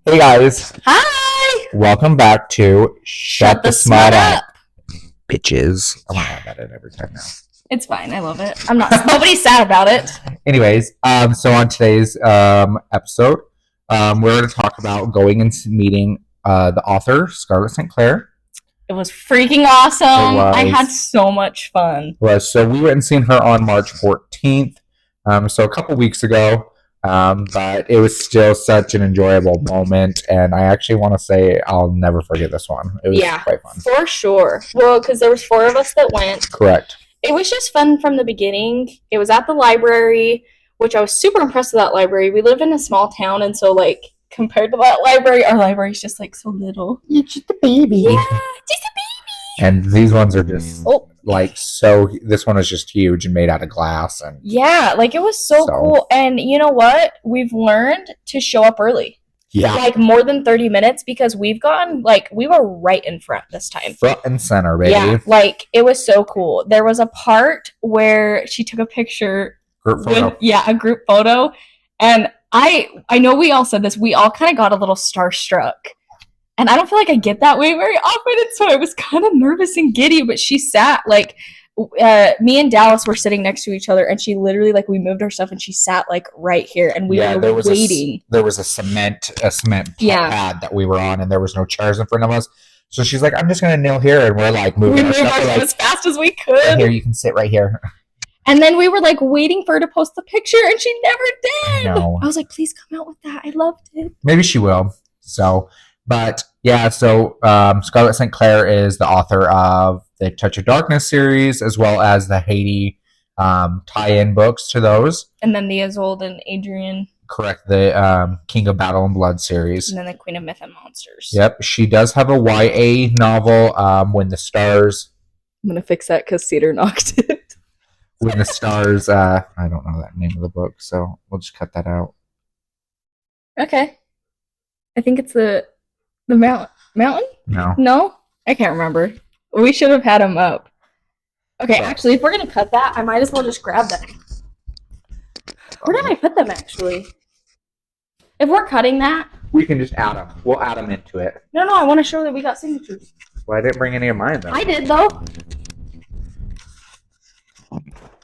Hey guys, Hi! welcome back to Shut the Smut Up, bitches. I want to add that in every time now. It's fine. I love it. Nobody's sad about it. Anyways, so on today's episode, we're going to talk about going and meeting the author, Scarlett St. Clair. It was freaking awesome. I had so much fun. So we went and seen her on March 14th, so a couple weeks ago. But it was still such an enjoyable moment, and I actually want to say I'll never forget this one. It was quite fun. For sure. Well, because there was 4 of us that went. Correct. It was just fun from the beginning. It was at the library, which I was super impressed with that library. We live in a small town, and so, like, compared to that library, our library's just, like, so little. It's just a baby. Yeah, just a baby. And these ones are just... so this one is just huge and made out of glass. And yeah, like it was so cool. And you know what? We've learned to show up early. Yeah. Like more than 30 minutes because we've gotten, like, we were right in front this time. Front and center, baby. Yeah, like it was so cool. There was a part where she took a picture. Group photo. A group photo. And I know we all said this. We all kind of got a little starstruck. And I don't feel like I get that way very often, and so I was kind of nervous and giddy, but she sat, like, me and Dallas were sitting next to each other, and she literally, like, we moved our stuff, and she sat, like, right here, and we were waiting. There was a cement pad that we were on, and there was no chairs in front of us. So she's like, I'm just going to kneel here, and we're, like, moving our stuff like, as fast as we could. Right here, you can sit right here. And then we were, like, waiting for her to post the picture, and she never did. No. I was like, please come out with that. I loved it. Maybe she will. But yeah, so Scarlett St. Clair is the author of the Touch of Darkness series, as well as the Haiti tie-in books to those. And then the Isolde and Adrian. Correct, the King of Battle and Blood series. And then the Queen of Myth and Monsters. Yep, she does have a YA novel, When the Stars... I'm going to fix that because Cedar knocked it. When the Stars... I don't know that name of the book, so we'll just cut that out. Okay. I think it's the mountain? No? I can't remember. We should have had him up. Okay, actually, if we're going to cut that, I might as well just grab them. Where did I put them, actually? If we're cutting that... We can just add them. We'll add them into it. No, I want to show that we got signatures. Well, I didn't bring any of mine, though. I did, though.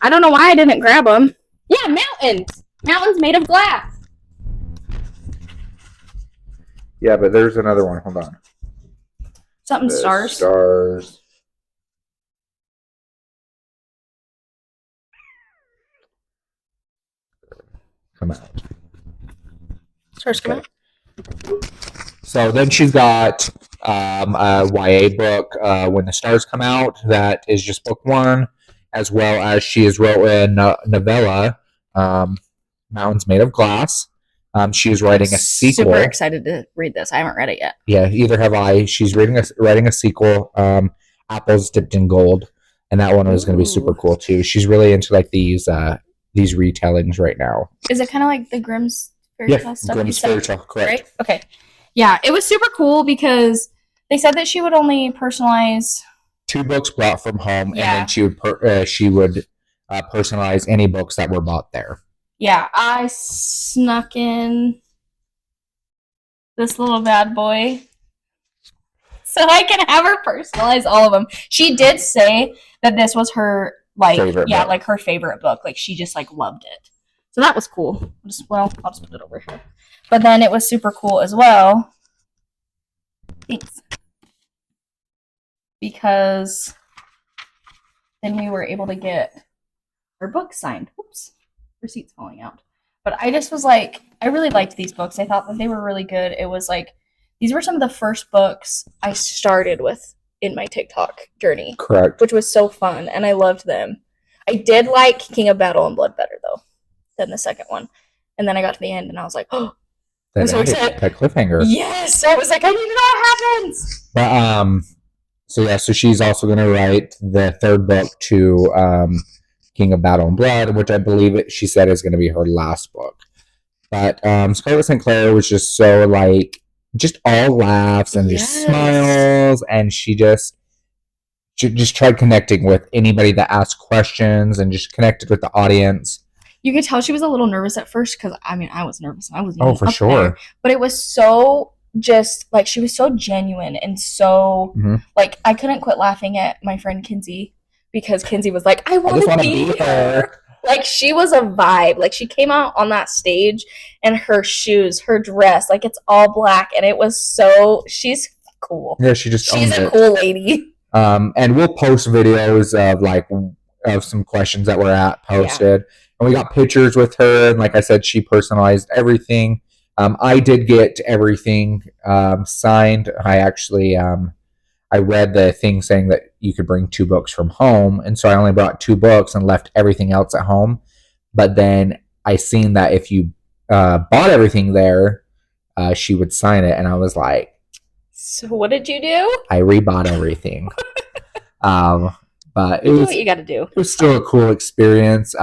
I don't know why I didn't grab them. Yeah, mountains. Mountains made of glass. Yeah, but there's another one. Hold on. Something stars. Stars. Come out. Stars come out. So then she's got a YA book, When the Stars Come Out, that is just book 1, as well as she has wrote a novella, Mountains Made of Glass. She is writing a sequel. Super excited to read this. I haven't read it yet. Yeah, either have I. She's writing a sequel, Apples Dipped in Gold, and that one is going to be super cool too. She's really into like these retellings right now. Is it kind of like the Grimm's fairy tale stuff? Grimm's fairy tale, correct? Right? Okay. Yeah, it was super cool because they said that she would only personalize 2 books brought from home, and then she would personalize any books that were bought there. Yeah, I snuck in this little bad boy so I can have her personalize all of them. She did say that this was her favorite book. Like her favorite book. Like she just like loved it. So that was cool. I'll just put it over here. But then it was super cool as well. Thanks. Because then we were able to get our book signed. Oops. Receipts falling out. But I just was like, I really liked these books. I thought that they were really good. It was like, these were some of the first books I started with in my TikTok journey. Correct. Which was so fun, and I loved them. I did like King of Battle and Blood better, though, than the second one. And then I got to the end, and I was like, oh, I'm so excited. That cliffhanger. Yes! I was like, I need to know what happens! But, so she's also going to write the 3rd book to, King of Battle and Blood, which I believe she said is going to be her last book. But Scarlett St. Clair was just so like just all laughs and just smiles, and she just tried connecting with anybody that asked questions and just connected with the audience. You could tell she was a little nervous at first because, I mean, I was nervous. I was for sure. There. But it was so just like she was so genuine and so Mhm. like I couldn't quit laughing at my friend Kinsey because Kinsey was like, I want just to want to be be her. her. Like she was a vibe. Like she came out on that stage and her shoes, her dress, like it's all black and it was so she's cool. Yeah, she just She's owned a it. cool lady. And we'll post videos of like of some questions that were at posted, and we got pictures with her. And like I said, she personalized everything. I did get everything signed. I actually I read the thing saying that you could bring 2 books from home, and so I only brought 2 books and left everything else at home. But then I seen that if you bought everything there, she would sign it, and I was like, So what did you do? I rebought everything. But You do what you got to do. it was still a cool experience.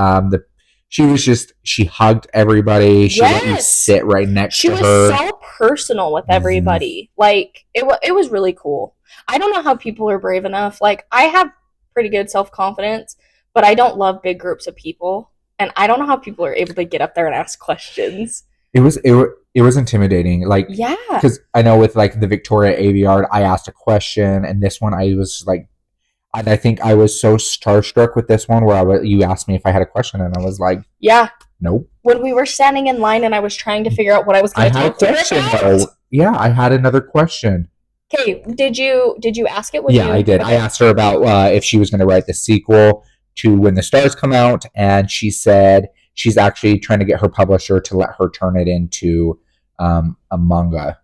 She hugged everybody. She let you sit right next She to was her. so personal with everybody. Like it was really cool. I don't know how people are brave enough. Like I have pretty good self-confidence, but I don't love big groups of people. And I don't know how people are able to get up there and ask questions. It was intimidating. Like, Yeah. because I know with like the Victoria Aviard, I asked a question, and this one I was like, I think I was so starstruck with this one where you asked me if I had a question, and I was like, Yeah. nope. When we were standing in line and I was trying to figure out what I was going to talk to her about. Though. Yeah, I had another question. Okay, did you ask it? I did. Okay. I asked her about if she was going to write the sequel to When the Stars Come Out, and she said she's actually trying to get her publisher to let her turn it into a manga.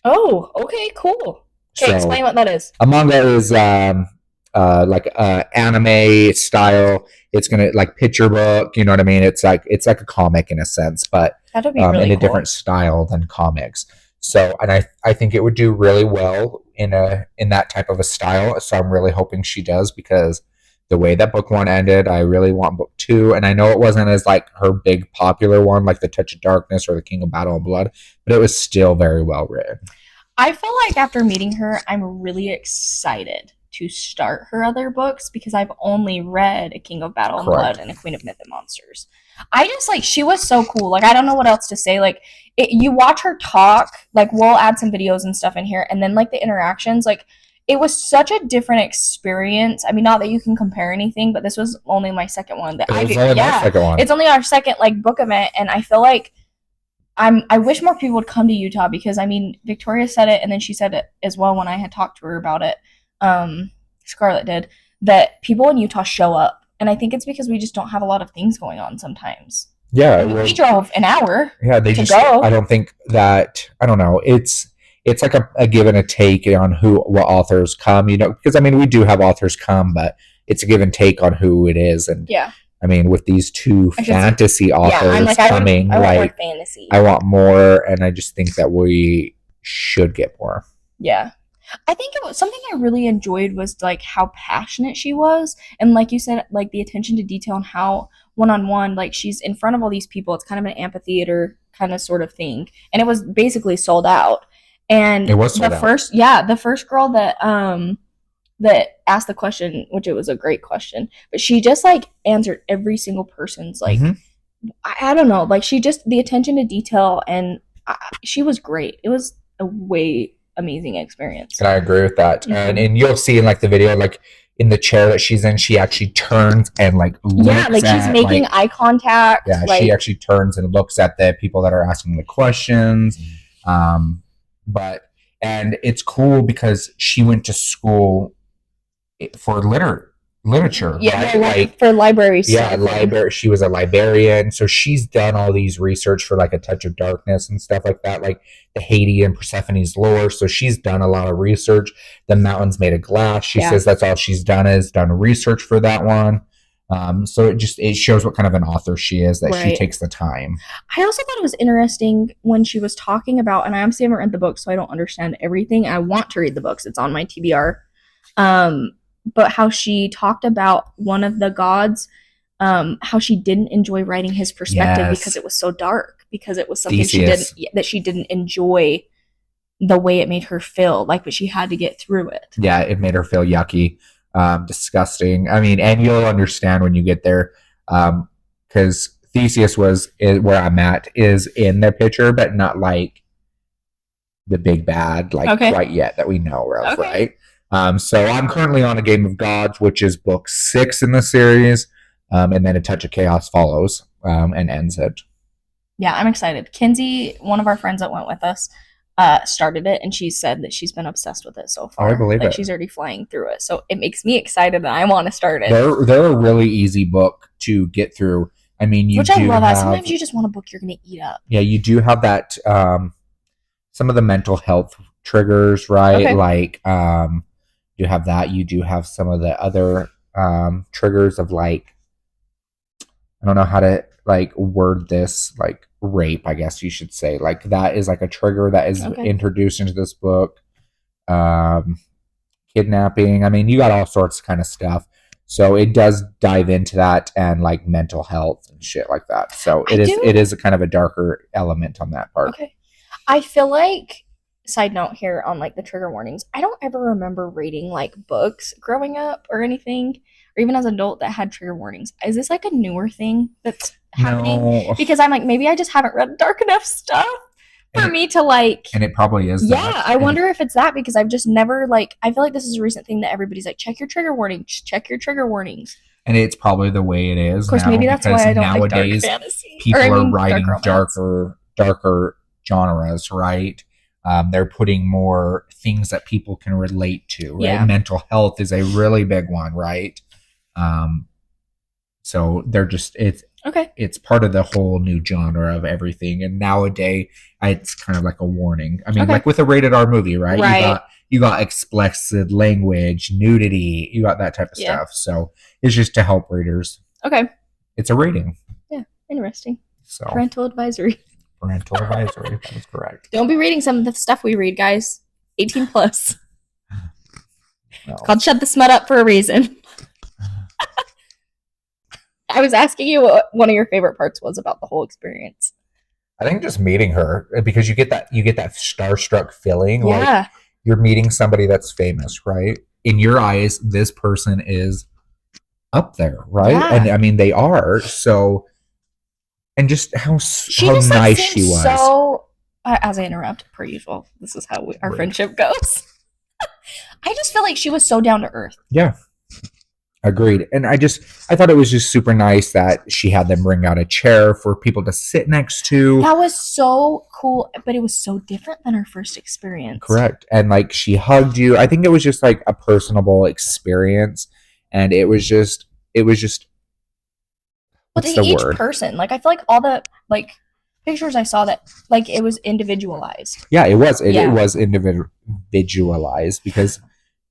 Oh, okay, cool. Okay, explain what that is. A manga is like anime style. It's gonna like picture book. You know what I mean? It's like a comic in a sense, but that'd be really in a cool. different style than comics. So, and I think it would do really well in that type of a style. So I'm really hoping she does, because the way that book 1 ended, I really want book 2. And I know it wasn't as like her big popular one, like The Touch of Darkness or The King of Battle and Blood, but it was still very well written. I feel like after meeting her, I'm really excited to start her other books because I've only read A King of Battle and Blood and A Queen of Myth and Monsters. I just like, she was so cool. Like, I don't know what else to say. Like, you watch her talk, like, we'll add some videos and stuff in here, and then like the interactions, like, it was such a different experience. I mean, not that you can compare anything, but this was only my second one. It's only our second like book event, and I feel like I wish more people would come to Utah because I mean Victoria said it and then she said it as well when I had talked to her about it. Scarlett did, that people in Utah show up, and I think it's because we just don't have a lot of things going on sometimes. Yeah, I mean, we drove an hour. Yeah, they just go. I don't think that, I don't know. It's like a give and a take on what authors come, you know, because I mean we do have authors come, but it's a give and take on who it is. And yeah, I mean with these 2 fantasy authors coming, I want more fantasy. I want more, and I just think that we should get more. Yeah. I think it was something I really enjoyed was like how passionate she was, and like you said, like the attention to detail and how one-on-one, like she's in front of all these people. It's kind of an amphitheater kind of sort of thing, and it was basically sold out. And it was sold out. The first girl that asked the question, which it was a great question, but she just like answered every single person's like I don't know, like she just the attention to detail, and she was great. It was a way amazing experience. And I agree with that. And you'll see in like the video, like in the chair that she's in, she actually turns and like looks like she's making eye contact. Yeah, like, she actually turns and looks at the people that are asking the questions. And it's cool because she went to school for literature. Yeah, right? For libraries. Yeah, she was a librarian, so she's done all these research for like A Touch of Darkness and stuff like that, like the Haiti and Persephone's lore. So she's done a lot of research. The Mountains Made of Glass, she says that's all she's done is done research for that one. So it shows what kind of an author she is, that she takes the time. I also thought it was interesting when she was talking about, and I obviously haven't read the book, so I don't understand everything. I want to read the books. It's on my TBR. But how she talked about one of the gods, how she didn't enjoy writing his perspective because it was so dark, because it was something she didn't enjoy the way it made her feel, like, but she had to get through it. Yeah, it made her feel yucky, disgusting. I mean, and you'll understand when you get there, because Theseus is where I'm at, is in the picture, but not like the big bad quite yet that we know of, right? So I'm currently on A Game of Gods, which is book 6 in the series, and then A Touch of Chaos follows and ends it. Yeah, I'm excited. Kinsey, one of our friends that went with us, started it, and she said that she's been obsessed with it so far. I believe it. She's already flying through it, so it makes me excited, and I want to start it. They're a really easy book to get through. I mean, which I love that. Sometimes you just want a book you're going to eat up. Yeah, you do have that. Some of the mental health triggers, right? You have that. You do have some of the other triggers of I don't know how to word this, rape, I guess you should say. That is a trigger that is introduced into this book. Kidnapping. I mean, you got all sorts of kind of stuff. So it does dive into that and mental health and shit like that. So it is a kind of a darker element on that part. Okay. I feel like, side note here on the trigger warnings, I don't ever remember reading books growing up or anything, or even as an adult that had trigger warnings. Is this a newer thing that's happening? No. Because I'm maybe I just haven't read dark enough stuff for me to And it probably is. Yeah, I wonder if it's that, because I've just never I feel like this is a recent thing that everybody's check your trigger warnings, check your trigger warnings. And it's probably the way it is. Of course, now, maybe that's why I don't nowadays, like dark fantasy. People are writing darker genres, right? They're putting more things that people can relate to, right? Yeah. Mental health is a really big one, right? So they're just it's part of the whole new genre of everything. And nowadays it's kind of like a warning. I mean, with a rated R movie, right? You got explicit language, nudity, you got that type of stuff. So it's just to help readers. Okay. It's a rating. Yeah, interesting. So parental advisory. Parental advisory. That is correct. Don't be reading some of the stuff we read, guys. 18 plus. No. It's called Shut the Smut Up for a reason. I was asking you what one of your favorite parts was about the whole experience. I think just meeting her, because you get that starstruck feeling. Yeah. You're meeting somebody that's famous, right? In your eyes, this person is up there, right? Yeah. And I mean, they are. So, and just how nice she was. So, as I interrupt, per usual, this is how our friendship goes. I just feel like she was so down to earth. Yeah. Agreed. And I thought it was just super nice that she had them bring out a chair for people to sit next to. That was so cool, but it was so different than her first experience. Correct. And she hugged you. I think it was just a personable experience. And it was just But each person, I feel like all the pictures I saw that it was individualized. Yeah, it was. It was individualized, because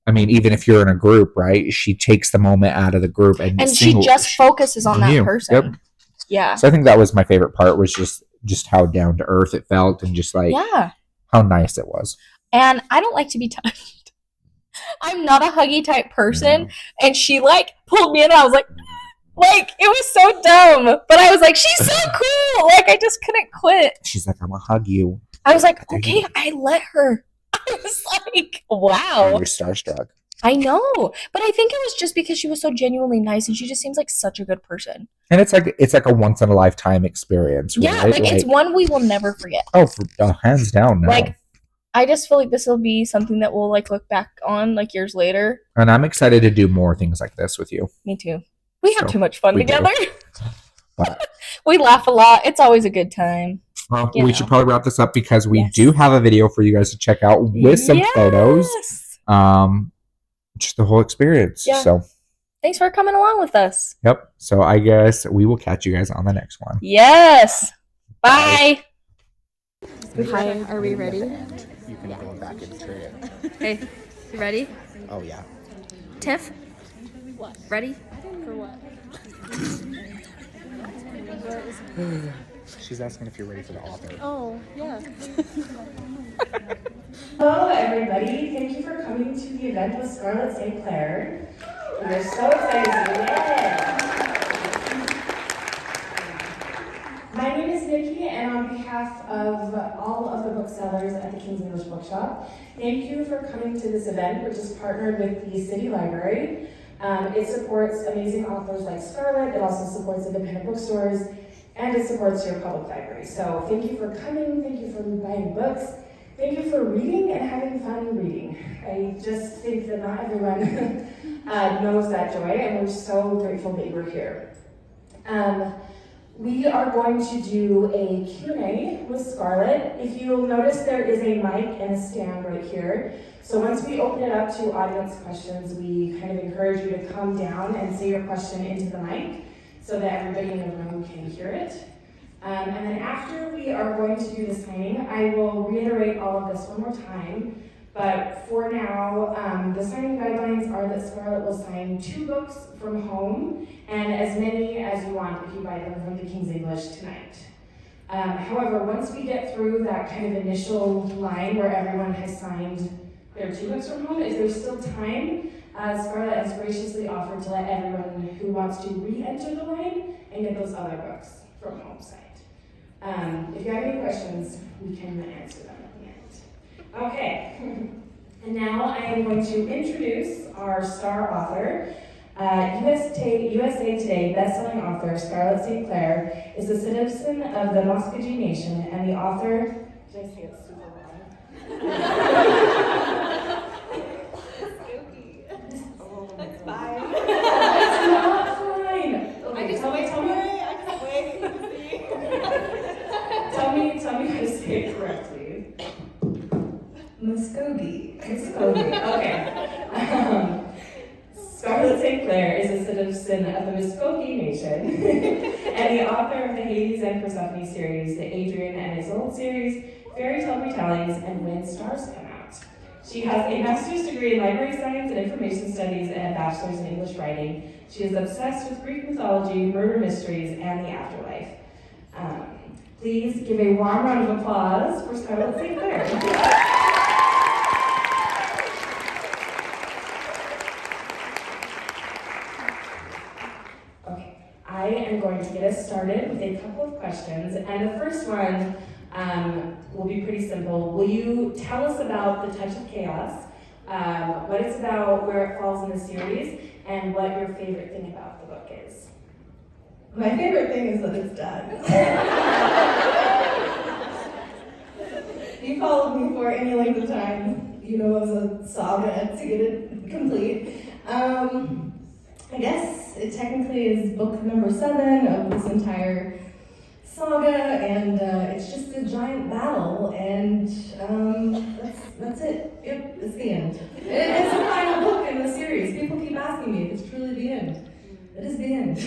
I mean, even if you're in a group, right? She takes the moment out of the group and she just focuses on that person. Yep. Yeah. So I think that was my favorite part, was just how down to earth it felt, and just how nice it was. And I don't like to be touched. I'm not a huggy type person, and she pulled me in, and I was it was so dumb, but I was she's so cool. I just couldn't quit. She's I'm gonna hug you. I was okay, I let her. I was wow. You're starstruck. I know, but I think it was just because she was so genuinely nice, and she just seems like such a good person. And it's like a once in a lifetime experience. Yeah, right? it's one we will never forget. Oh, hands down, no. I just feel like this will be something that we'll look back on years later. And I'm excited to do more things like this with you. Me too. We have too much fun together. We laugh a lot. It's always a good time. Well, we should probably wrap this up, because we do have a video for you guys to check out with some photos. Just the whole experience. Yeah. So thanks for coming along with us. Yep. So I guess we will catch you guys on the next one. Yes. Bye. Hi, are we ready? You can go back into it. Hey, you ready? Oh, yeah. Tiff? What? Ready? For what? She's asking if you're ready for the author. Oh, yeah. Hello, everybody. Thank you for coming to the event with Scarlett St. Clair. We're so excited to see you. My name is Nikki, and on behalf of all of the booksellers at the King's English Bookshop, thank you for coming to this event, which is partnered with the City Library. It supports amazing authors like Scarlett. It also supports independent bookstores, and it supports your public library. So thank you for coming. Thank you for buying books. Thank you for reading and having fun reading. I just think that not everyone knows that joy, and we're so grateful that you're here. We are going to do a Q&A with Scarlett. If you'll notice, there is a mic and a stand right here. So once we open it up to audience questions, we kind of encourage you to come down and say your question into the mic so that everybody in the room can hear it. And then after we are going to do the signing, I will reiterate all of this one more time. But for now, the signing guidelines are that Scarlett will sign 2 books from home and as many as you want if you buy them from the King's English tonight. However, once we get through that kind of initial line where everyone has signed their 2 books from home, if there's still time, Scarlett has graciously offered to let everyone who wants to re-enter the line and get those other books from home signed. If you have any questions, we can answer them at the end. Okay, and now I am going to introduce our star author. USA Today bestselling author Scarlett St. Clair is a citizen of the Muscogee Nation and the author. Did I say it super wrong? That's fine. It's not fine. Okay, I just wait to see. Tell me how to say it correctly. Muskogee. Okay. Scarlett St. Clair is a citizen of the Muskogee Nation and the author of the Hades and Persephone series, the Adrian and Isolde series, fairy tale retellings, and When Stars Come Out. She has a master's degree in library science and information studies and a bachelor's in English writing. She is obsessed with Greek mythology, murder mysteries, and the afterlife. Please give a warm round of applause for Scarlett St. Clair. I am going to get us started with a couple of questions, and the first one will be pretty simple. Will you tell us about The Touch of Chaos, what it's about, where it falls in the series, and what your favorite thing about the book is? My favorite thing is that it's done. If you followed me for any length of time, you know it was a saga to get it complete. I guess it technically is book number 7 of this entire saga, and it's just a giant battle, and that's it. Yep, it's the end. It's the final book in the series. People keep asking me if it's truly the end. It is the end.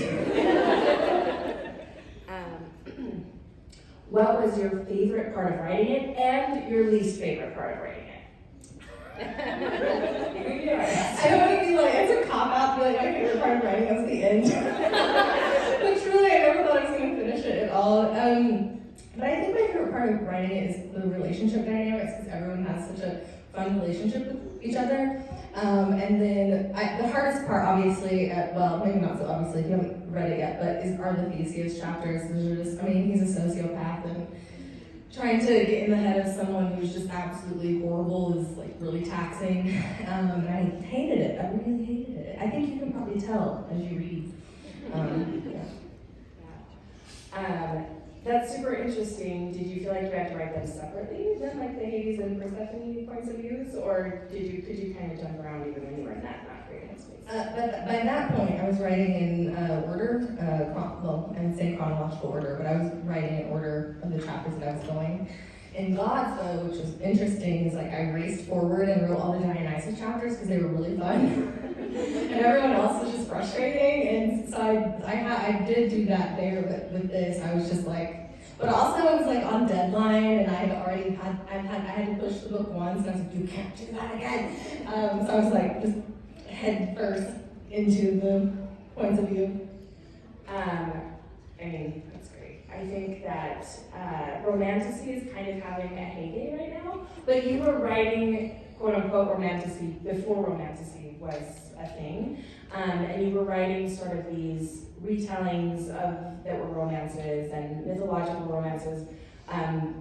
What was your favorite part of writing it, and your least favorite part of writing it? I don't want to be like, it's a cop-out, be like, my favorite part of writing was the end. But truly, I never thought I was going to finish it at all. But I think my favorite part of writing it is the relationship dynamics, because everyone has such a fun relationship with each other. And then the hardest part, obviously, well, maybe not so obviously if you haven't read it yet, but are the Theseus chapters. Those are just, I mean, he's a sociopath, and trying to get in the head of someone who's just absolutely horrible is like really taxing. And I hated it. I really hated it. I think you can probably tell as you read. That's super interesting. Did you feel like you had to write them separately than like the Hades and Persephone points of views, or could you kind of jump around even when you were in that not great headspace? But by that point, I was writing in order, I would say chronological order, but I was writing in order of the chapters that I was going. In Gods, though, which was interesting, is like I raced forward and wrote all the Dionysus chapters because they were really fun. And everyone else was just frustrating, and so I did do that there, but with this, I was just like, but also I was like on deadline, and I had to push the book once, and I was like, you can't do that again. So I was like, just head first into the points of view. I mean, that's great. I think that romantasy is kind of having a heyday right now, but you were writing quote-unquote romantasy before romantasy was a thing, and you were writing sort of these retellings that were romances and mythological romances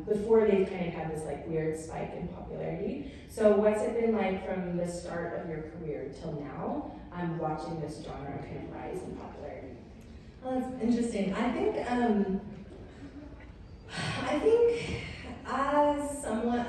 before they kind of had this like weird spike in popularity. So what's it been like from the start of your career till now, watching this genre kind of rise in popularity? Well, that's interesting. I think as someone,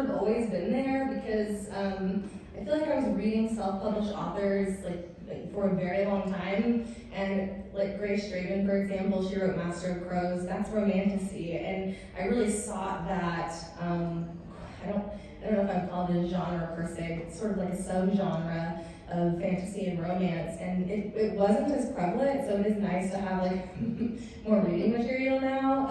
sort of always been there because I feel like I was reading self-published authors like for a very long time, and like Grace Draven, for example, she wrote Master of Crows. That's romantasy, and I really sought that. I don't know if I'd call it a genre per se, but sort of like a subgenre of fantasy and romance, and it wasn't as prevalent, so it is nice to have like more reading material now.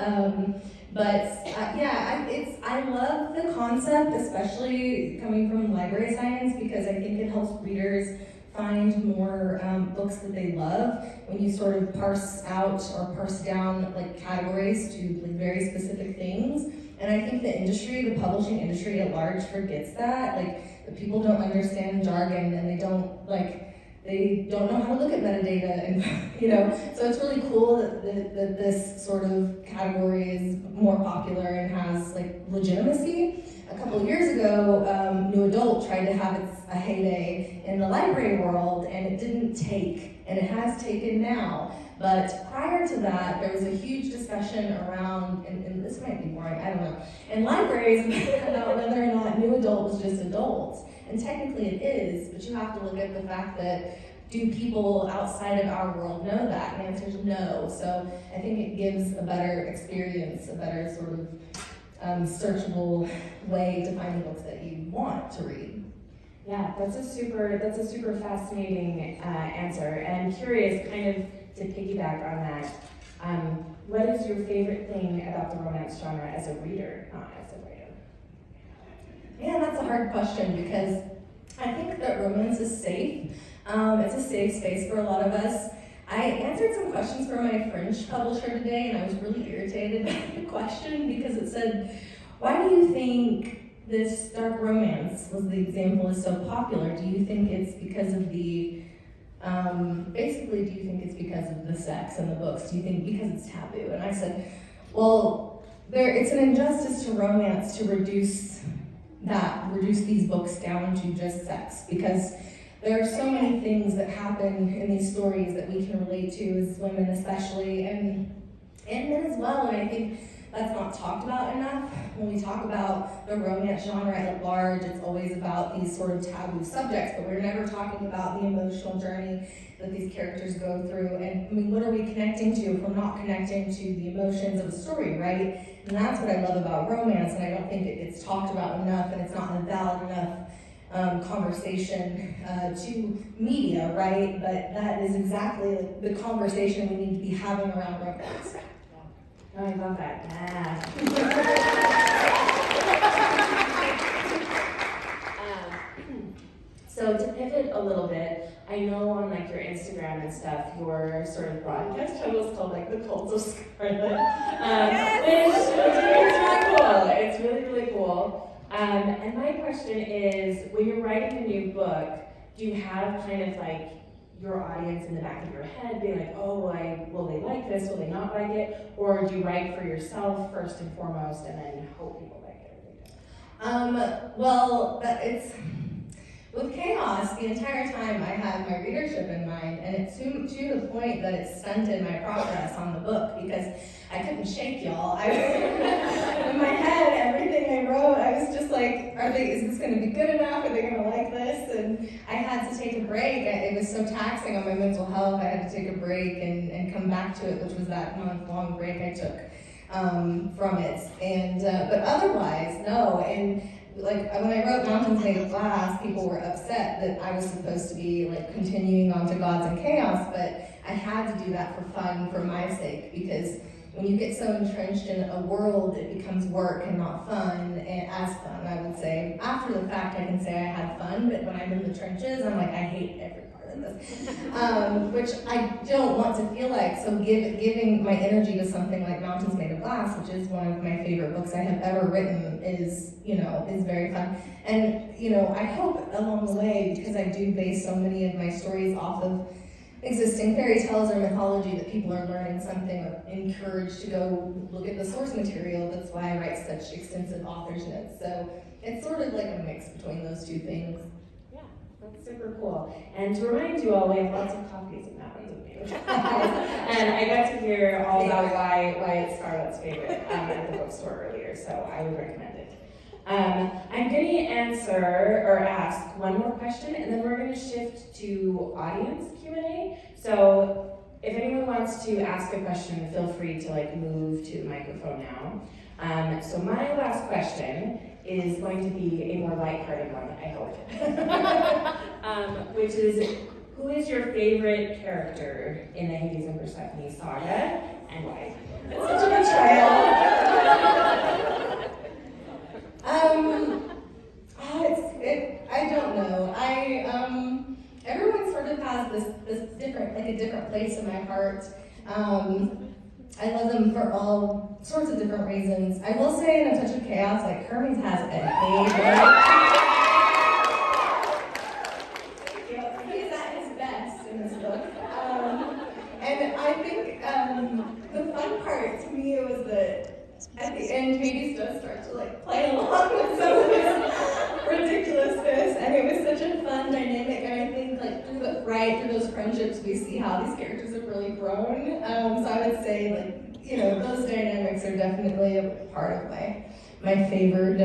I love the concept, especially coming from library science, because I think it helps readers find more books that they love when you sort of parse out or parse down like categories to like very specific things. And I think the industry, the publishing industry at large, forgets that. Like, the people don't understand jargon, and they don't know how to look at metadata, and so it's really cool that this sort of category is more popular and has like legitimacy. A couple of years ago, New Adult tried to have a heyday in the library world, and it didn't take, and it has taken now. But prior to that, there was a huge discussion around, and this might be boring, I don't know, in libraries about whether or not New Adult was just adults. And technically it is, but you have to look at the fact that, do people outside of our world know that? And the answer is no. So I think it gives a better experience, a better sort of searchable way to find the books that you want to read. Yeah, that's a super fascinating answer. And I'm curious, kind of to piggyback on that, what is your favorite thing about the romance genre as a reader, not as a writer? Yeah, that's a hard question because I think that romance is safe. It's a safe space for a lot of us. I answered some questions for my French publisher today, and I was really irritated by the question because it said, why do you think this dark romance was the example is so popular? Do you think it's because of the, basically, do you think it's because of the sex in the books? Do you think because it's taboo? And I said, well, it's an injustice to romance to reduce these books down to just sex, because there are so many things that happen in these stories that we can relate to as women especially, and men as well, and I think that's not talked about enough. When we talk about the romance genre at large, it's always about these sort of taboo subjects, but we're never talking about the emotional journey that these characters go through. And I mean, what are we connecting to if we're not connecting to the emotions of a story, right? And that's what I love about romance, and I don't think it's talked about enough, and it's not a valid enough conversation to media, right? But that is exactly like the conversation we need to be having around romance. Oh, I love that. Yeah. So to pivot a little bit, I know on like your Instagram and stuff, your sort of broadcast channel is called like the Cult of Scarlett, which is really cool. It's really, really cool. And my question is, when you're writing a new book, do you have kind of like your audience in the back of your head, be like, oh, will they like this, will they not like it? Or do you write for yourself first and foremost and then hope people like it? It's with Chaos, the entire time I had my readership in mind, and it's to the point that it stunted my progress on the book because I couldn't shake y'all. In my head, everything I wrote, I was just like, is this going to be good enough? Are they going to like this? And I had to take a break. It was so taxing on my mental health. I had to take a break and come back to it, which was that month-long break I took from it. And but otherwise, no. And like when I wrote Mountains Made of Glass, people were upset that I was supposed to be like continuing on to Gods and Chaos, but I had to do that for fun, for my sake, because when you get so entrenched in a world, it becomes work and not fun, and as fun, I would say. After the fact, I can say I had fun, but when I'm in the trenches, I'm like, I hate every part of this, which I don't want to feel like. So giving my energy to something like Mountains Made of Glass, which is one of my favorite books I have ever written, is very fun. And I hope along the way, because I do base so many of my stories off of existing fairy tales or mythology, that people are learning something or encouraged to go look at the source material. That's why I write such extensive author's notes. So it's sort of like a mix between those two things. Yeah, that's super cool. And to remind you all, we have lots of copies of Mountains of Made of Glass. And I got to hear all about why it's Scarlett's favorite at the bookstore earlier, so I would recommend it. I'm going to answer or ask one more question, and then we're going to shift to audience Q&A. So if anyone wants to ask a question, feel free to like move to the microphone now. So my last question is going to be a more lighthearted one, I hope. Which is, who is your favorite character in the Hades and Persephone saga, and why? It's such a betrayal. I don't know. Everyone sort of has this different, like a different place in my heart. I love them for all sorts of different reasons. I will say, in A Touch of Chaos, like Hermes has a he's at his best in this book. And I think the fun part to me was that at the end, Hades does start to like play along with some of his ridiculousness, and it was such a fun dynamic. And I think like through those friendships, we see how these characters have really grown. So I would say like those dynamics are definitely a part of my favored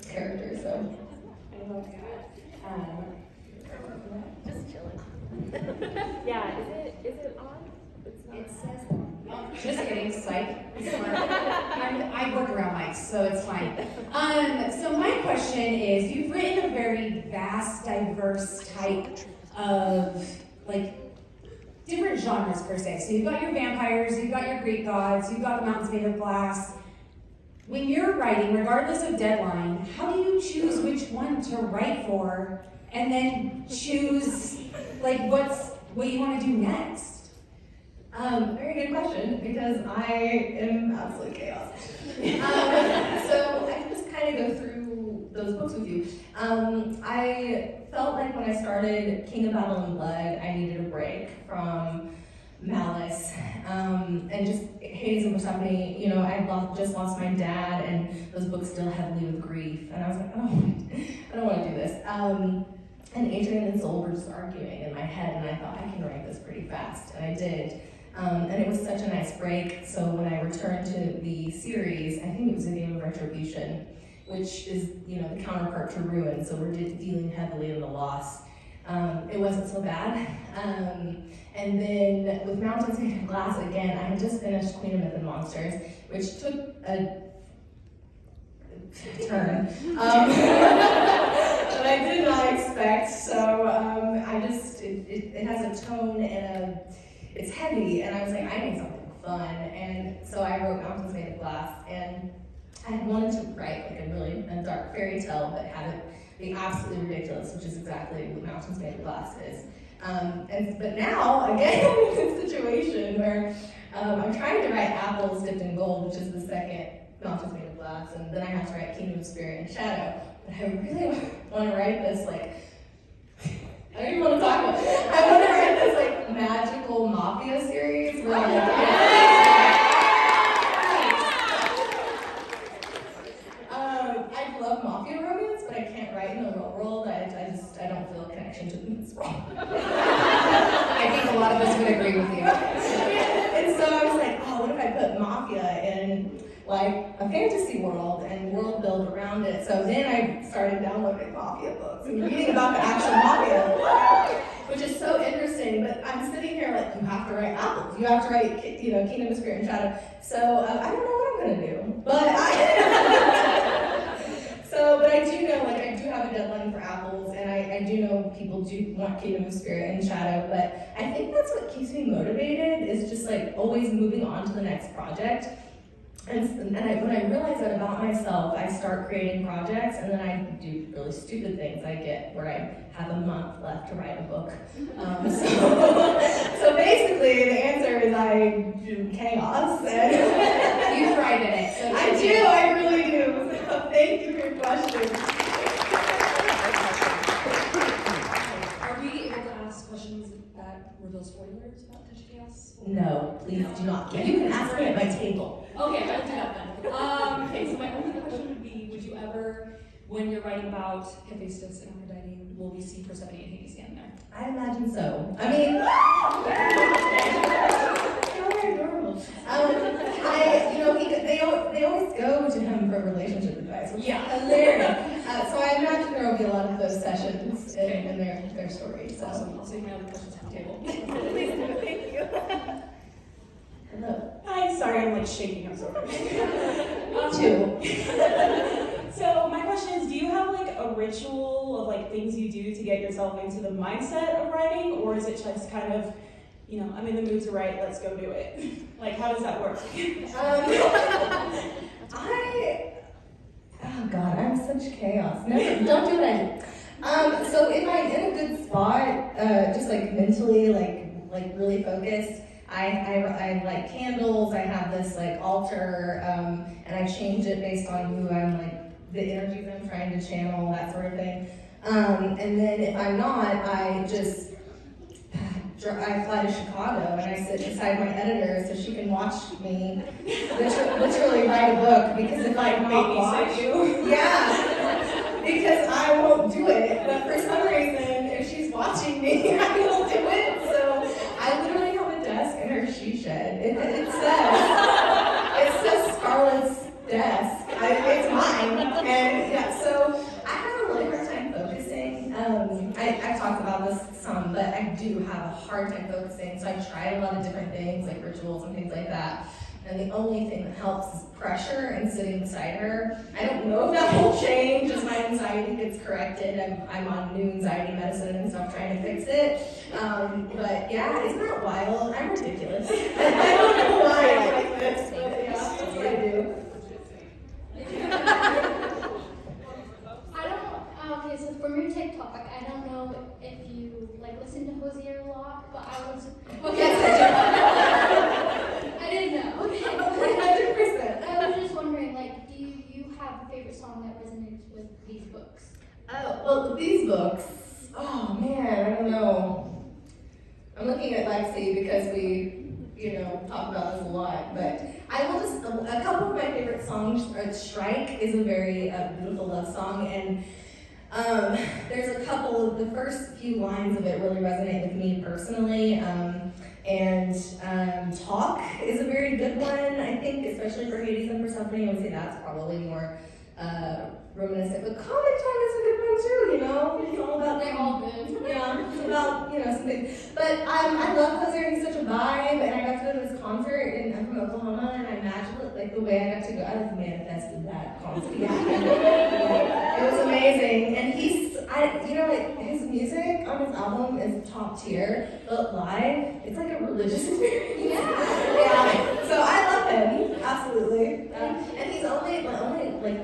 characters. So I love that. Just chilling. Yeah, is it on? It says, just kidding, psych. I work around mics, so it's fine. So my question is, you've written a very vast, diverse type of, like, different genres per se. So you've got your vampires, you've got your Greek gods, you've got the mountains made of glass. When you're writing, regardless of deadline, how do you choose which one to write for, and then choose, like, what you want to do next? Very good question, because I am absolute chaos. So I can just kind of go through those books with you. I felt like when I started King of Battle and Blood, I needed a break from Malice, and just Hades and Persephone. I just lost my dad, and those books deal heavily with grief, and I was like, I don't want to do this. And Adrian and Soul were just arguing in my head, and I thought, I can write this pretty fast, and I did. And it was such a nice break, so when I returned to the series, I think it was A Game of Retribution, which is, the counterpart to Ruin, so we're dealing heavily in the loss. It wasn't so bad. And then with Mountains Made of Glass, again, I had just finished Queen of Myth and Monsters, which took a turn that I did not expect, so it has a tone and it's heavy, and I was like, I need something fun, and so I wrote Mountains Made of Glass, and I had wanted to write like a dark fairy tale, but have it be absolutely ridiculous, which is exactly what Mountains Made of Glass is. But now, again, I'm in a situation where I'm trying to write Apples Dipped in Gold, which is the second Mountains Made of Glass, and then I have to write Kingdom of Spirit and Shadow, but I really want to write this I don't even want to talk about it. I want to write this magical mafia series where I love mafia romance, but I can't write in the real world. I don't feel a connection to this world. I think a lot of us would agree with you. And so I was like, what if I put mafia in a fantasy world and world build around it? So then I started downloading mafia books and reading about the actual mafia, which is so interesting. But I'm sitting here you have to write Apples, you have to write, Kingdom of Spirit and Shadow. So I don't know what I'm gonna do, but but I do know, I do have a deadline for Apples, and I do know people do want Kingdom of Spirit and Shadow, but I think that's what keeps me motivated, is just always moving on to the next project. And when I realize that about myself, I start creating projects, and then I do really stupid things. I get where I have a month left to write a book. So basically, the answer is I do chaos. And You thrive in it. So I do, I really do. So thank you for your question. Are we able to ask questions that reveal spoilers about Touch of Chaos? No, please do not. You can ask me at my table. Okay, I'll do that then. Okay, so my only question would be, would you ever, when you're writing about Hephaestus and Aphrodite, will we see Persephone and Hades again there? I imagine so. I mean, how adorable. They always go to him for relationship advice. hilarious. Yeah, hilarious. So I imagine there will be a lot of those sessions in their stories. So. Awesome. I'll save my other questions for the table. Thank you. Hello. Hi, sorry, I'm like shaking. I'm sorry. Too. So my question is, do you have like a ritual of like things you do to get yourself into the mindset of writing, or is it just kind of, you know, I'm in the mood to write, let's go do it? Like, how does that work? Oh God, I'm such chaos. Never, don't do what I do. So if I'm in a good spot, just like mentally, like really focused, I light candles. I have this like altar, and I change it based on who I'm like, the energies I'm trying to channel, that sort of thing. And then if I'm not, I fly to Chicago and I sit beside my editor so she can watch me literally write a book, because if I not watch you, yeah, because I won't do it. But for some reason, if she's watching me, I will do it. So I literally have a desk in her she shed. It says Scarlett's desk. It's mine, and yeah. So I have a really hard time focusing. I've talked about this some, but I do have a hard time focusing, so I try a lot of different things, like rituals and things like that. And the only thing that helps is pressure and sitting beside her. I don't know if that will change as my anxiety gets corrected. I'm on new anxiety medicine and stuff trying to fix it. But yeah, isn't that wild? I'm ridiculous. I don't know why I'm like this, but yeah, that's what I do. Okay, so from your TikTok, I don't know if you like listen to Hosier a lot, but I was I didn't know. 100%. I was just wondering, like, do you have a favorite song that resonates with these books? Oh, well, these books, oh man, I don't know. I'm looking at Lexi because we, talk about this a lot, but I will just, a couple of my favorite songs, Strike is a very beautiful love song, and there's a couple of the first few lines of it really resonate with me personally. And Talk is a very good one, I think, especially for Hades and Persephone. I would say that's probably more reminiscent. But Comic Time is a good one too, It's all about They're all good. Yeah, it's about, something. But I love Hosier. He's such a vibe, and I got to go to his concert, and I'm from Oklahoma, and I imagined it, like the way I got to go. I like manifested that concert. Yeah. It was amazing, and his music on his album is top tier, but live, it's like a religious experience. Yeah. So I love him, absolutely. And he's the only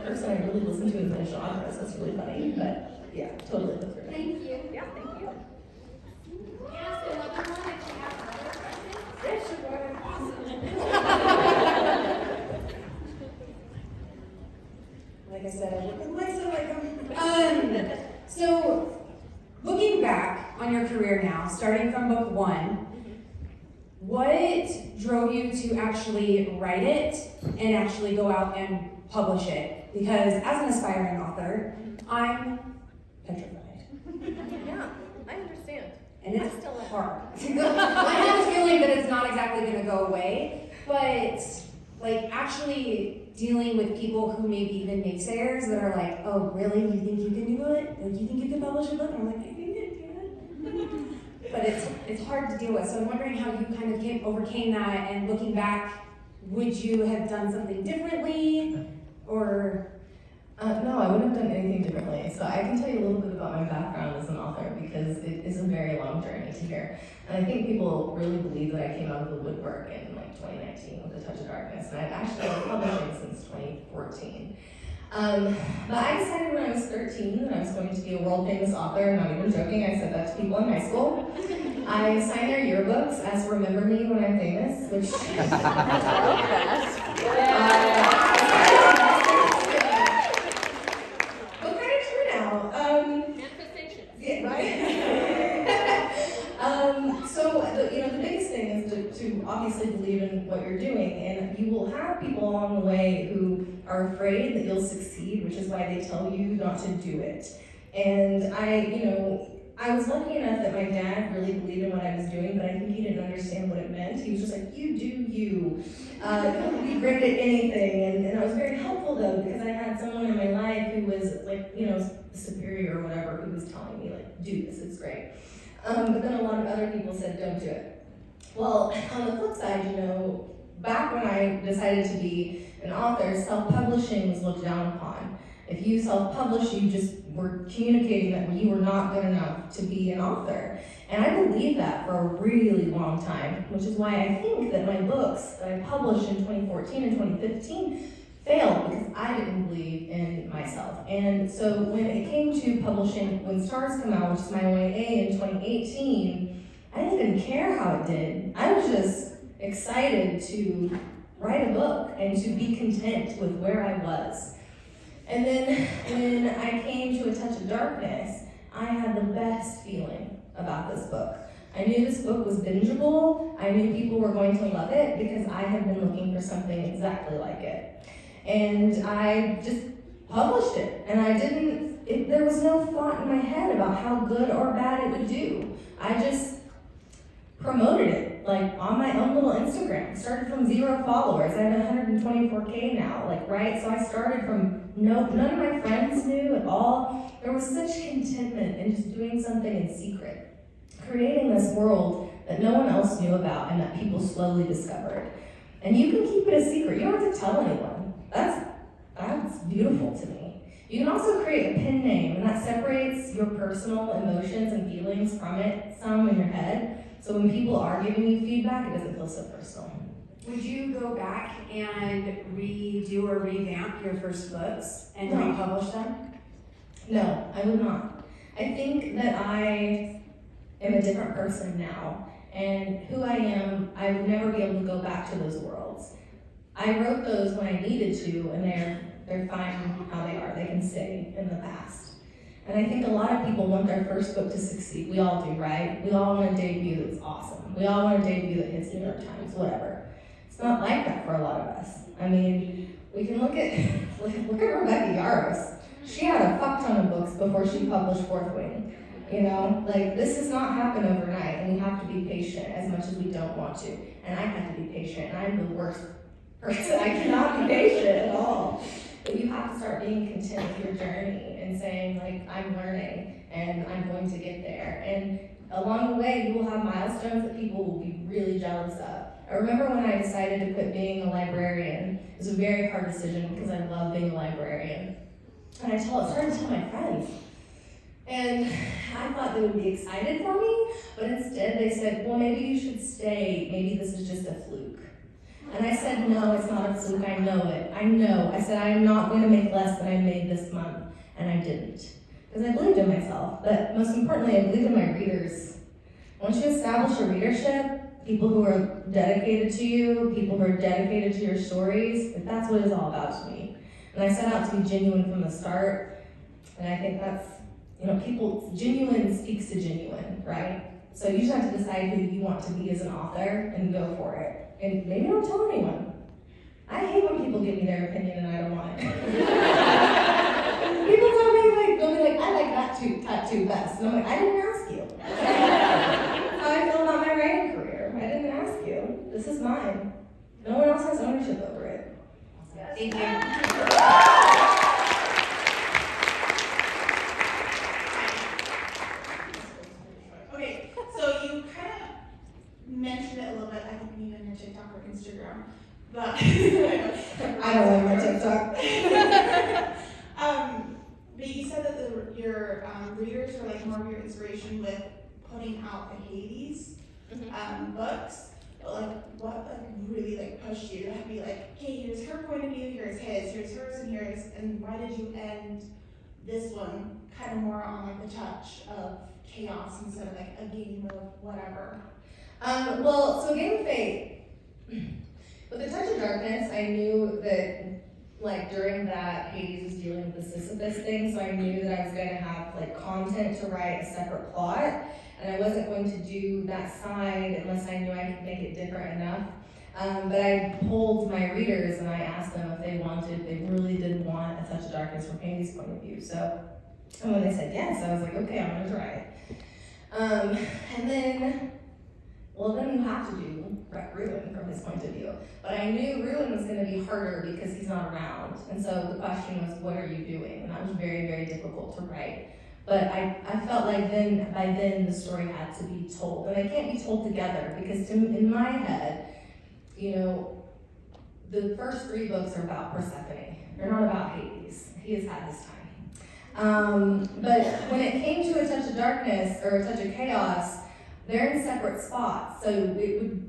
person I really listen to in my genre, so it's really funny. But yeah, totally live for him. Thank you. Yeah, thank you. Can I ask another one if you have other questions? Yeah, sure. Like I said, I work with Alexa so looking back on your career now, starting from book 1, what drove you to actually write it and actually go out and publish it? Because as an aspiring author, I'm petrified. Yeah, I understand. And it's still hard. I have a feeling that it's not exactly going to go away, but like actually dealing with people who maybe even naysayers that are like, oh really, you think you can do it? Like, you think you can publish a book? And I'm like, I think I can. But it's hard to deal with. So I'm wondering how you kind of overcame that, and looking back, would you have done something differently? Or no, I wouldn't have done anything differently. So I can tell you a little bit about my background as an author, because it is a very long journey to hear. And I think people really believe that I came out of the woodwork in like 2019 with A Touch of Darkness, and I've actually been publishing since 2014. But I decided when I was 13 that I was going to be a world famous author. Not even joking, I said that to people in high school. I signed their yearbooks as Remember Me When I'm Famous, which the biggest thing is to obviously believe in what you're doing, and you will have people along the way who are afraid that you'll succeed, which is why they tell you not to do it. And I was lucky enough that my dad really believed in what I was doing, but I think he didn't understand what it meant. He was just like, you do you. You'll be great at anything. And I was very helpful though, because I had someone in my telling me, like, do this, it's great. But then a lot of other people said, don't do it. Well, on the flip side, you know, back when I decided to be an author, self-publishing was looked down upon. If you self-publish, you just were communicating that you were not good enough to be an author. And I believed that for a really long time, which is why I think that my books that I published in 2014 and 2015 failed because I didn't believe in myself. And so when it came to publishing When Stars Come Out, which is my OAA in 2018, I didn't even care how it did. I was just excited to write a book and to be content with where I was. And then when I came to A Touch of Darkness, I had the best feeling about this book. I knew this book was bingeable. I knew people were going to love it because I had been looking for something exactly like it. And I just published it. And there was no thought in my head about how good or bad it would do. I just promoted it, like on my own little Instagram. Started from 0 followers. I have 124K now, right? So I started from none of my friends knew at all. There was such contentment in just doing something in secret, creating this world that no one else knew about and that people slowly discovered. And you can keep it a secret. You don't have to tell anyone. That's beautiful to me. You can also create a pen name, and that separates your personal emotions and feelings from it some in your head. So when people are giving you feedback, it doesn't feel so personal. Would you go back and redo or revamp your first books and republish them? No, I would not. I think that I am a different person now, and who I am, I would never be able to go back to those worlds. I wrote those when I needed to, and they're fine how they are. They can stay in the past. And I think a lot of people want their first book to succeed. We all do, right? We all want a debut that's awesome. We all want a debut that hits the New York Times, whatever. It's not like that for a lot of us. I mean, we can look at Rebecca Yarros. She had a fuck ton of books before she published Fourth Wing. You know, this does not happen overnight, and we have to be patient as much as we don't want to. And I have to be patient, and I'm the worst person. I cannot be patient at all. But you have to start being content with your journey and saying, I'm learning and I'm going to get there. And along the way, you will have milestones that people will be really jealous of. I remember when I decided to quit being a librarian. It was a very hard decision because I love being a librarian. And I started to tell my friends. And I thought they would be excited for me, but instead they said, well, maybe you should stay. Maybe this is just a fluke. And I said, no, it's not a fluke. I know it. I know. I said, I'm not going to make less than I made this month. And I didn't. Because I believed in myself. But most importantly, I believed in my readers. Once you establish a readership, people who are dedicated to you, people who are dedicated to your stories, that's what it's all about to me. And I set out to be genuine from the start. And I think that's, genuine speaks to genuine, right? So you just have to decide who you want to be as an author and go for it. And maybe don't tell anyone. I hate when people give me their opinion and I don't want it. People tell me, they'll be like, I like that tattoo best. And I'm like, I didn't ask you. That's how I feel about my writing career. I didn't ask you. This is mine. No one else has ownership over it. Thank you. Mentioned it a little bit. I think we need on your TikTok or Instagram, but I don't like my TikTok. But you said that your readers are more of your inspiration with putting out the Hades books. But what really pushed you to be like, okay, here's her point of view, here's his, here's hers, and here's, and why did you end this one kind of more on the touch of chaos instead of a game of whatever? So Game of Fate, with A Touch of Darkness, I knew that, during that, Hades was dealing with the Sisyphus thing, so I knew that I was going to have, content to write a separate plot, and I wasn't going to do that side unless I knew I could make it different enough. But I polled my readers, and I asked them if they really did want A Touch of Darkness from Hades' point of view, and when they said yes, I was like, okay, I'm going to try it. And then you have to do Ruin from his point of view. But I knew Ruin was going to be harder because he's not around. And so the question was, what are you doing? And that was very, very difficult to write. But I felt like by then the story had to be told. And they can't be told together because in my head, you know, the first 3 books are about Persephone. They're not about Hades. He has had his time. But when it came to A Touch of Darkness or A Touch of Chaos, they're in separate spots. So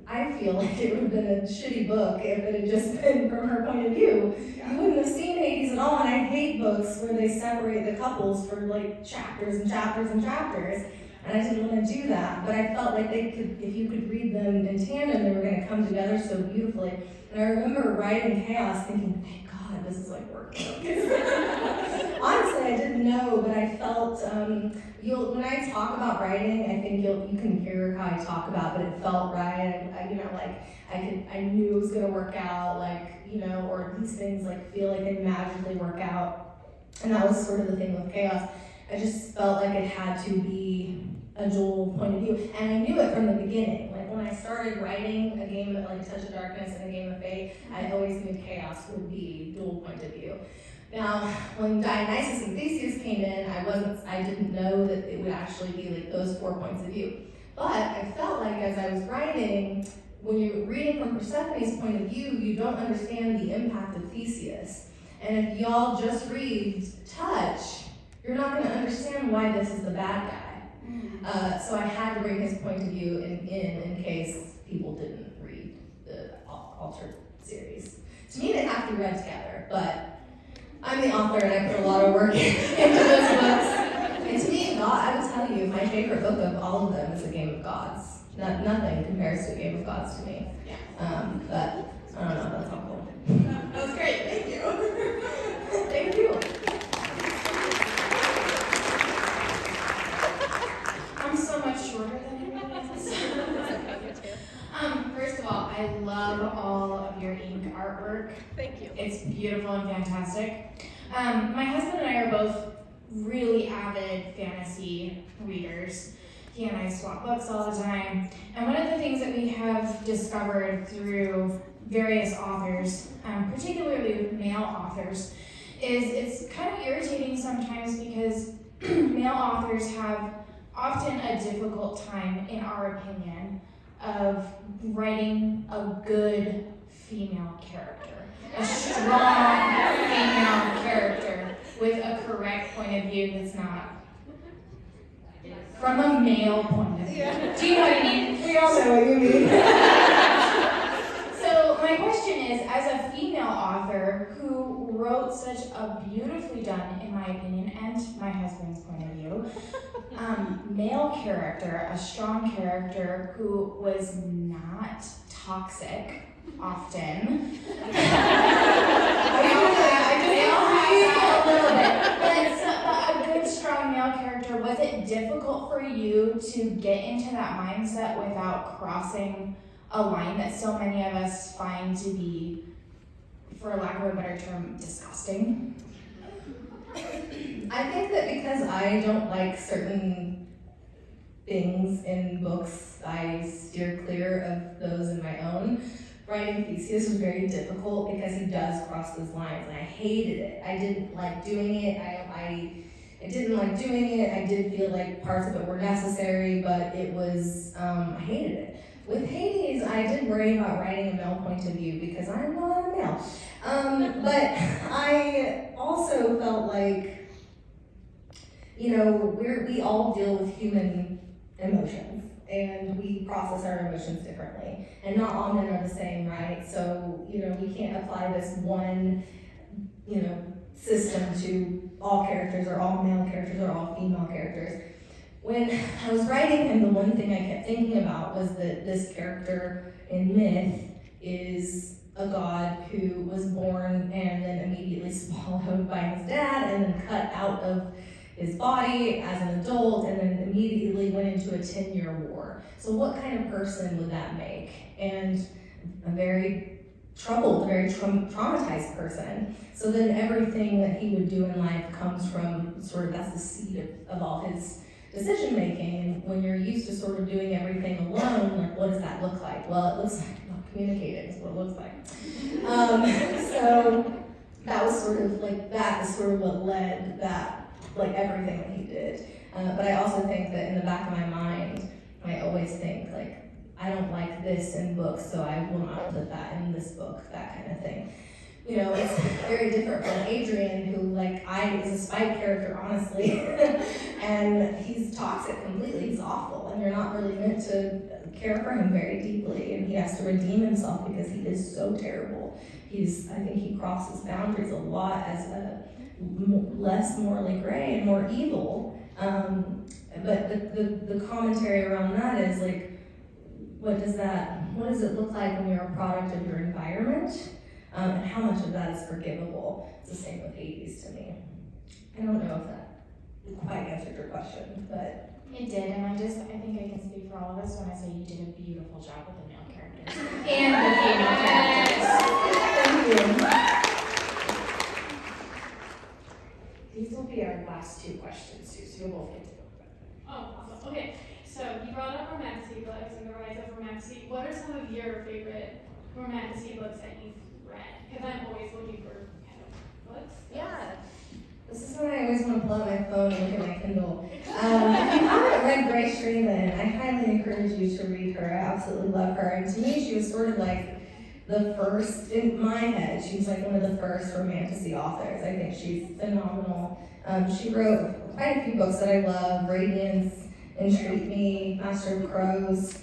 I feel like it would have been a shitty book if it had just been from her point of view. You wouldn't have seen Hades at all, and I hate books where they separate the couples for like chapters and chapters and chapters. And I didn't want to do that, but I felt like they could, if you could read them in tandem, they were going to come together so beautifully. And I remember writing Chaos thinking, thank God, this is like working. Honestly, I didn't know, but I felt, when I talk about writing, I think you can hear how I talk about, but it felt right. I knew it was going to work out, or these things feel like they magically work out. And that was sort of the thing with Chaos. I just felt like it had to be a dual point of view. And I knew it from the beginning. Like when I started writing a game of A Touch of Darkness and a Game of Fate, I always knew Chaos would be dual point of view. Now, when Dionysus and Theseus came in, I didn't know that it would actually be those 4 points of view. But I felt like as I was writing, when you're reading from Persephone's point of view, you don't understand the impact of Theseus. And if y'all just read Touch, you're not going to understand why this is the bad guy. So I had to bring his point of view in case people didn't read the altered series. To me, they have to be read together, but I'm the author and I put a lot of work into those books. And to me, I would tell you, my favorite book of all of them is A Game of Gods. Nothing compares to A Game of Gods to me. But I don't know, that's helpful. That was great, thank you. Thank you. I'm so much shorter than everyone else. First of all, I love all of your ink artwork. Thank you. It's beautiful and fantastic. My husband and I are both really avid fantasy readers. He and I swap books all the time. And one of the things that we have discovered through various authors, particularly male authors, is it's kind of irritating sometimes because male authors have often a difficult time, in our opinion, of writing a good female character. A strong female character with a correct point of view that's not from a male point of view. Do you know what I mean? We all know what you mean. So my question is, as a female author who wrote such a beautifully done, in my opinion, and my husband's point of view, male character, a strong character who was not toxic often. A good strong male character, was it difficult for you to get into that mindset without crossing a line that so many of us find to be, for lack of a better term, disgusting? I think that because I don't like certain things in books, I steer clear of those in my own. Writing Theseus was very difficult because he does cross those lines, and I hated it. I didn't like doing it. I didn't like doing it. I did feel like parts of it were necessary, but it was, I hated it. With Hades, I did worry about writing a male point of view because I'm not a male. But I also felt like, we all deal with human emotions and we process our emotions differently. And not all men are the same, right? So, we can't apply this one, system to all characters or all male characters or all female characters. When I was writing him, the one thing I kept thinking about was that this character in myth is a god who was born and then immediately swallowed by his dad and then cut out of his body as an adult and then immediately went into a 10-year war. So what kind of person would that make? And a very troubled, very traumatized person. So then everything that he would do in life comes from that's the seed of all his decision making. And when you're used to sort of doing everything alone, what does that look like? Well, it looks like not communicating is what it looks like. So that was that is sort of what led that like everything that he did. But I also think that in the back of my mind, I always think like, I don't like this in books, so I will not put that in this book, that kind of thing. You know, it's very different from Adrian, who is a spy character, honestly, and he's toxic completely, he's awful, and you're not really meant to care for him very deeply, and he has to redeem himself because he is so terrible. I think he crosses boundaries a lot as a less morally gray and more evil, but the commentary around that is like, what does it look like when you're a product of your environment? And how much of that is forgivable? It's the same with Hades to me. I don't know if that quite answered your question, but It did, and I think I can speak for all of us when I say you did a beautiful job with the male characters and the female characters. thank you. These will be our last two questions too, so you'll both get to go. Oh, awesome. Okay, so you brought up romantasy books and the rise of romantasy. What are some of your favorite romantasy books that you've read? Because I'm always looking for kind of books. Yeah. This is when I always want to pull out my phone and look at my Kindle. If you haven't read Grace Freeman, I highly encourage you to read her. I absolutely love her. And to me, she was sort of like the first, in my head, she was like one of the first romantasy authors. I think she's phenomenal. She wrote quite a few books that I love: Radiance, Entreat Me, Master of Crows.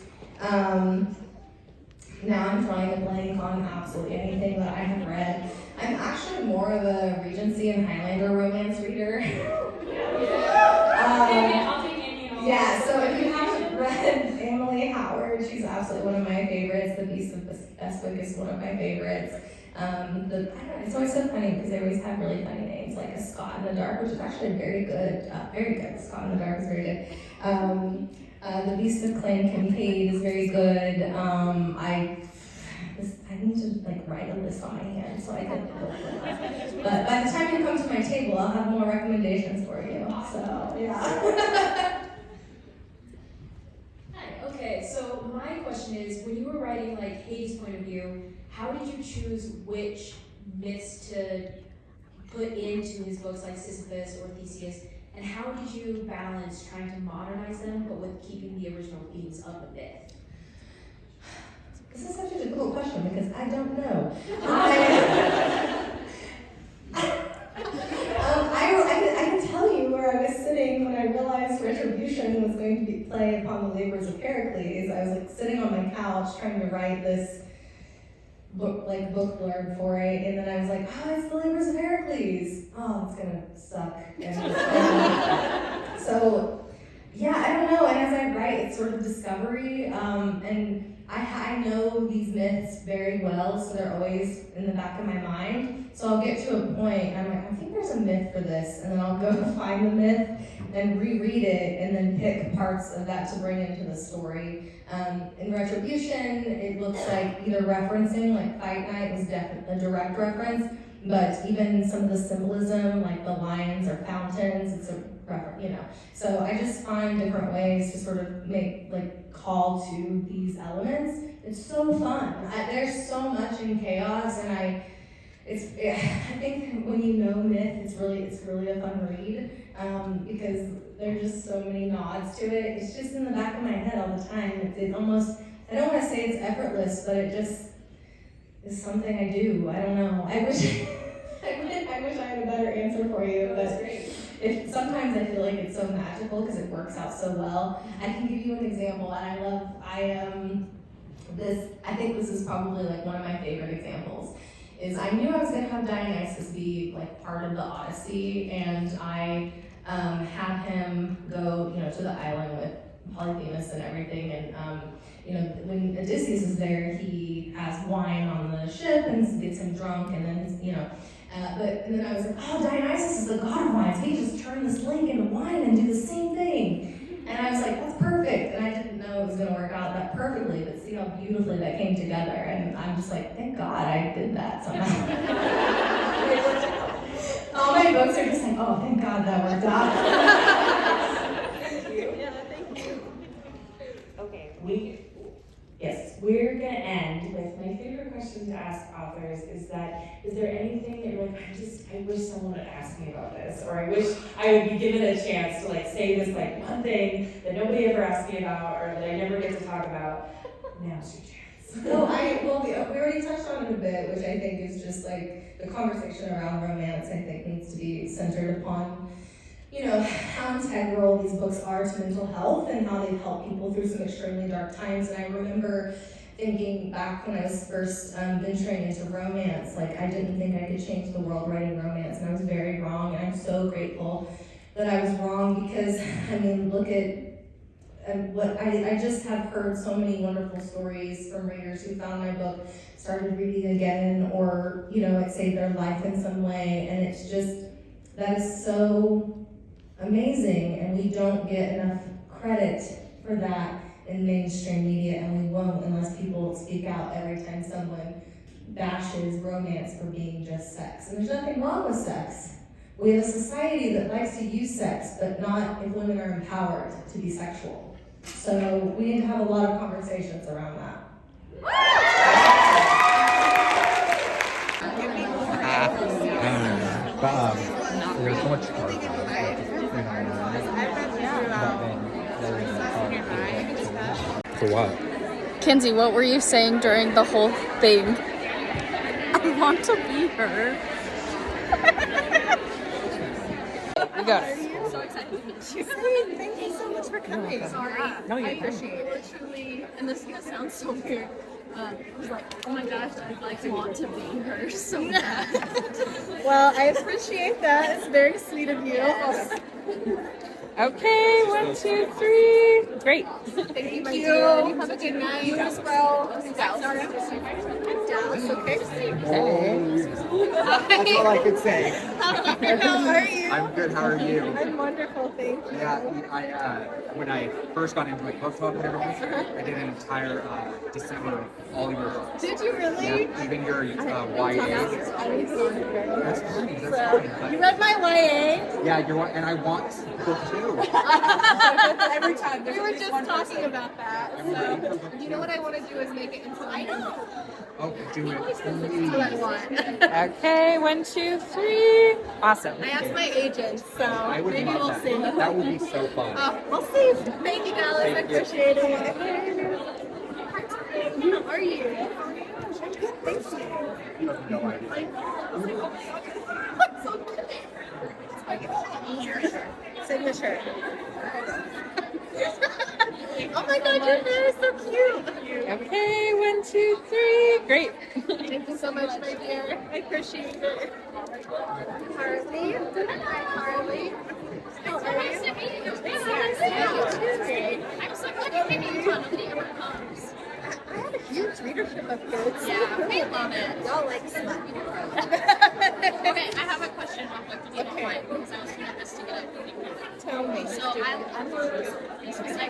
Now I'm drawing a blank on absolutely anything that I have read. I'm actually more of a Regency and Highlander romance reader. I'll take Amy and all. Yeah, so if you haven't read Emily Howard, she's absolutely one of my favorites. The Beast of Beswick is one of my favorites. It's always so funny because they always have really funny names, like A Scot in the Dark, which is actually very good. Scot in the Dark is very good. The Beast of Clan Kincaid is very good. I need to write a list on my hand so I can look for that. But by the time you come to my table, I'll have more recommendations for you. So yeah. Hi. Okay. So my question is, when you were writing Hades' point of view, how did you choose which myths to put into his books like Sisyphus or Theseus? And how did you balance trying to modernize them, but with keeping the original themes of the myth? This is such a difficult question because I don't know. I can tell you where I was sitting when I realized Retribution was going to be played upon the labors of Pericles. I was sitting on my couch trying to write this book blurb for it, and then I was like, oh, it's the labors of Pericles. Oh, it's gonna suck. So yeah, I don't know. And as I write, it's sort of discovery, and I know these myths very well, so they're always in the back of my mind. So I'll get to a point, and I'm like, I think there's a myth for this, and then I'll go find the myth and reread it, and then pick parts of that to bring into the story. In Retribution, it looks like either referencing, like Fight Night was definitely a direct reference, but even some of the symbolism, like the lions or fountains, it's a reference, you know. So I just find different ways to sort of make, call to these elements. It's so fun. There's so much in chaos, and I think when you know myth, it's really a fun read, because there's just so many nods to it. It's just in the back of my head all the time. It almost, I don't want to say it's effortless, but it just is something I do. I don't know. I wish I had a better answer for you, but sometimes I feel like it's so magical because it works out so well. I can give you an example, and I think this is probably one of my favorite examples. Is I knew I was going to have Dionysus be part of the Odyssey, and I had him go, to the island with Polyphemus and everything, and when Odysseus is there, he has wine on the ship and gets him drunk, and then and then I was like, oh, Dionysus is the god of wine, so he just turned this lake into wine and do the same thing. And I was like, that's perfect. And I didn't know it was going to work out that perfectly, but see how beautifully that came together. And I'm just like, thank God I did that somehow. It worked out. All my books are just like, oh, thank God that worked out. Thank you. Yeah, thank you. Okay, we're gonna end with my favorite question to ask authors is there anything that you're like, I wish someone would ask me about this, or I wish I would be given a chance to like say this like one thing that nobody ever asked me about, or that I never get to talk about. Now's your chance. We already touched on it a bit, which I think is just like the conversation around romance. I think needs to be centered upon, you know, how integral these books are to mental health and how they've helped people through some extremely dark times. And I remember thinking back when I was first venturing into romance, like I didn't think I could change the world writing romance, and I was very wrong. And I'm so grateful that I was wrong, because I mean, look at what I just have heard so many wonderful stories from readers who found my book, started reading again, or you know, it saved their life in some way, and it's just, that is so amazing, and we don't get enough credit for that in mainstream media, and we won't unless people speak out every time someone bashes romance for being just sex. And there's nothing wrong with sex. We have a society that likes to use sex, but not if women are empowered to be sexual. So we need to have a lot of conversations around that. There's so much for what? Kinsey, what were you saying during the whole thing? I want to be her. You got it. So excited to meet you. Thank you so much for coming. Sorry. No, I appreciate it. Literally, and this is gonna sound so weird. I was like, oh my gosh, I'd like to want to be her so bad. Well, I appreciate that. It's very sweet of you. Okay, 1, 2, 3. Great. Thank you, my dear. You have a good night. You as well. Dallas, okay? That's all I could say. How are you? I'm good. How are you? I'm wonderful, thank you. Yeah, when I first got into like book talk and everything, I did an entire December of all your books. Did you really? Yeah, even your YA. That's fine. That's fine. You read my YA? Yeah, and I want book 2. Every time. We were just talking about that. So, you know what I want to do is make it into a novel. Oh, do it. That's what I want. Okay, 1, 2, 3. Awesome. I asked my agent, so I would maybe love we'll that. see. That would be so fun. We'll see. Thank you, Dallas. I Thank you. appreciate it. How are you? I'm good, thank you. You have no idea. Signature. Oh my god, your hair is so cute. Okay, 1, 2, 3. Great. Thank you so much, my dear. I appreciate it. Harley. Hi, Harley. How are you? I'm so glad you came to Utah. Nobody ever comes. I have a huge readership of kids. Yeah, we love it. Y'all like smut. Okay, I have a question real quick if you don't mind, because I was doing this to get it. Tell me. So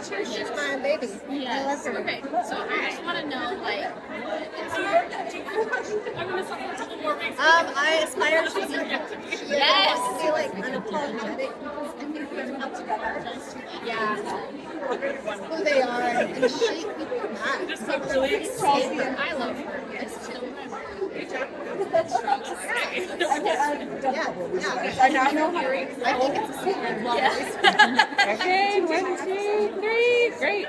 She's my baby. I love her. Okay, so I just want to know, like, I aspire to be Yes! to be like unapologetic because I think we come together. yeah. Who they are and shape people back. Just a really strong. I love her. It's still Yeah. I now know Harry. I think it's a secret. Okay, 1, 2, 3. Great.